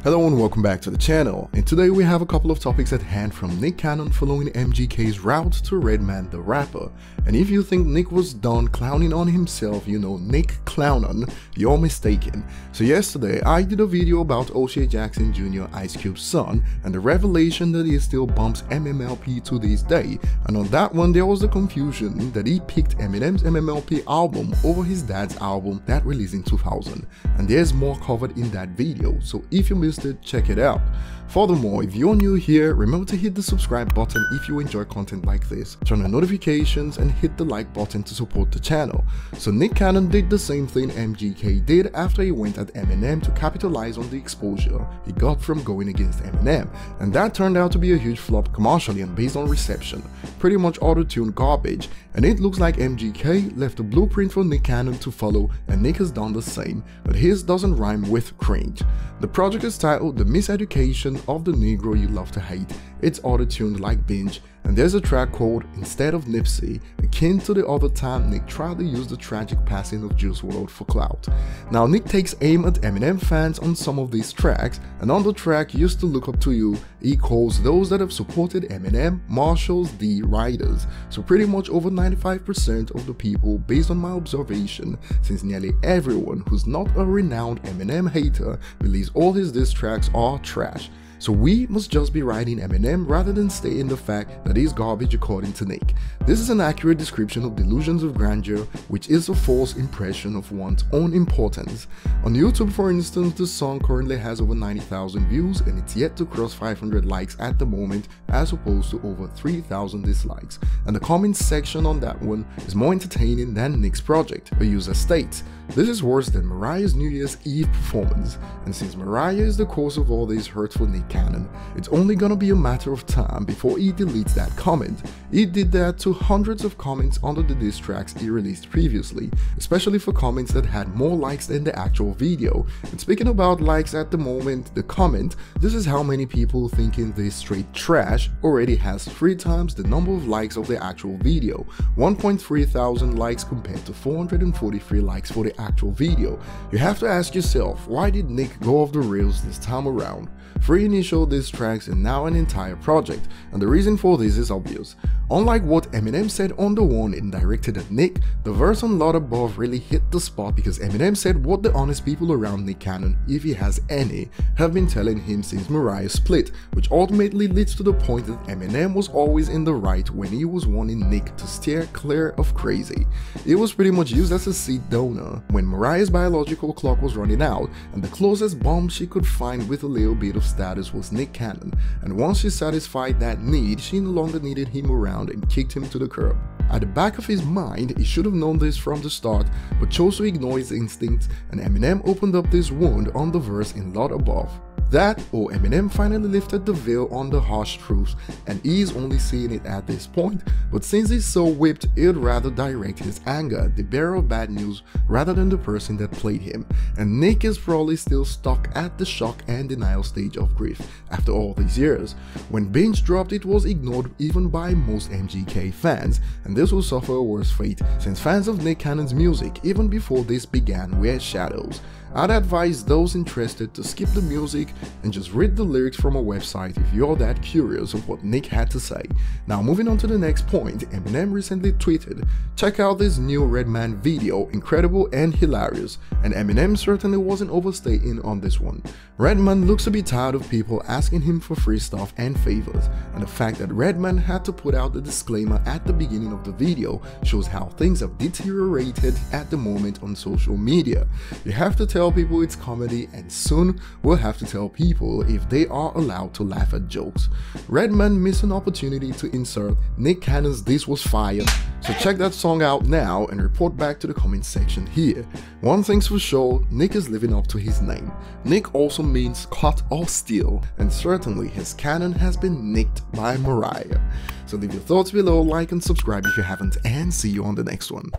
Hello and welcome back to the channel, and today we have a couple of topics at hand, from Nick Cannon following MGK's route to Redman the rapper. And if you think Nick was done clowning on himself, you know, Nick Clownon, you're mistaken. So yesterday I did a video about O'Shea Jackson Jr., Ice Cube's son, and the revelation that he still bumps MMLP to this day, and on that one there was the confusion that he picked Eminem's MMLP album over his dad's album that released in 2000, and there's more covered in that video, so if you missed it, check it out. Furthermore, if you're new here, remember to hit the subscribe button if you enjoy content like this, turn on notifications and hit the like button to support the channel. So Nick Cannon did the same thing MGK did after he went at Eminem to capitalize on the exposure he got from going against Eminem, and that turned out to be a huge flop commercially and based on reception, pretty much auto-tuned garbage, and it looks like MGK left a blueprint for Nick Cannon to follow, and Nick has done the same, but his doesn't rhyme with cringe. The project is titled The Miseducation of the Negro You Love to Hate. It's auto-tuned like Binge, and there's a track called Instead of Nipsey, akin to the other time Nick tried to use the tragic passing of Juice WRLD for clout. Now Nick takes aim at Eminem fans on some of these tracks, and on the track Used to Look Up to You, he calls those that have supported Eminem Marshall's D riders. So pretty much over 95% of the people, based on my observation, since nearly everyone who's not a renowned Eminem hater believes all his diss tracks are trash. So we must just be riding Eminem rather than stay in the fact that he's garbage, according to Nick. This is an accurate description of delusions of grandeur, which is a false impression of one's own importance. On YouTube, for instance, the song currently has over 90,000 views and it's yet to cross 500 likes at the moment, as opposed to over 3,000 dislikes. And the comments section on that one is more entertaining than Nick's project. A user states, "This is worse than Mariah's New Year's Eve performance, and since Mariah is the cause of all this hurt for Nick Cannon, it's only gonna be a matter of time before he deletes that comment." He did that to hundreds of comments under the diss tracks he released previously, especially for comments that had more likes than the actual video. And speaking about likes at the moment, the comment, "This is how many people thinking this straight trash," already has 3 times the number of likes of the actual video, 1.3 thousand likes compared to 443 likes for the actual video. You have to ask yourself, why did Nick go off the rails this time around? 3 initial diss tracks and now an entire project, and the reason for this is obvious. Unlike what Eminem said on the one and directed at Nick, the verse on Lot Above really hit the spot, because Eminem said what the honest people around Nick Cannon, if he has any, have been telling him since Mariah split, which ultimately leads to the point that Eminem was always in the right when he was wanting Nick to steer clear of crazy. It was pretty much used as a seed donor when Mariah's biological clock was running out, and the closest bomb she could find with a little bit of status was Nick Cannon, and once she satisfied that need, she no longer needed him around and kicked him to the curb. At the back of his mind, he should have known this from the start, but chose to ignore his instincts, and Eminem opened up this wound on the verse in Lot Above. That, or Eminem finally lifted the veil on the harsh truths, and he's only seeing it at this point, but since he's so whipped, he'd rather direct his anger at the bearer of bad news rather than the person that played him, and Nick is probably still stuck at the shock and denial stage of grief after all these years. When Binge dropped, it was ignored even by most MGK fans, and this will suffer a worse fate, since fans of Nick Cannon's music, even before this began, wear shadows. I'd advise those interested to skip the music and just read the lyrics from a website if you're that curious of what Nick had to say. Now moving on to the next point, Eminem recently tweeted, "Check out this new Redman video, incredible and hilarious," and Eminem certainly wasn't overstating on this one. Redman looks to be tired of people asking him for free stuff and favors, and the fact that Redman had to put out the disclaimer at the beginning of the video shows how things have deteriorated at the moment on social media. You have to tell people it's comedy, and soon we'll have to tell people if they are allowed to laugh at jokes. Redman missed an opportunity to insert Nick Cannon's "This Was Fire," so check that song out now and report back to the comment section here. One thing's for sure, Nick is living up to his name. Nick also means cut or steal, and certainly his Cannon has been nicked by Mariah. So leave your thoughts below, like and subscribe if you haven't, and see you on the next one.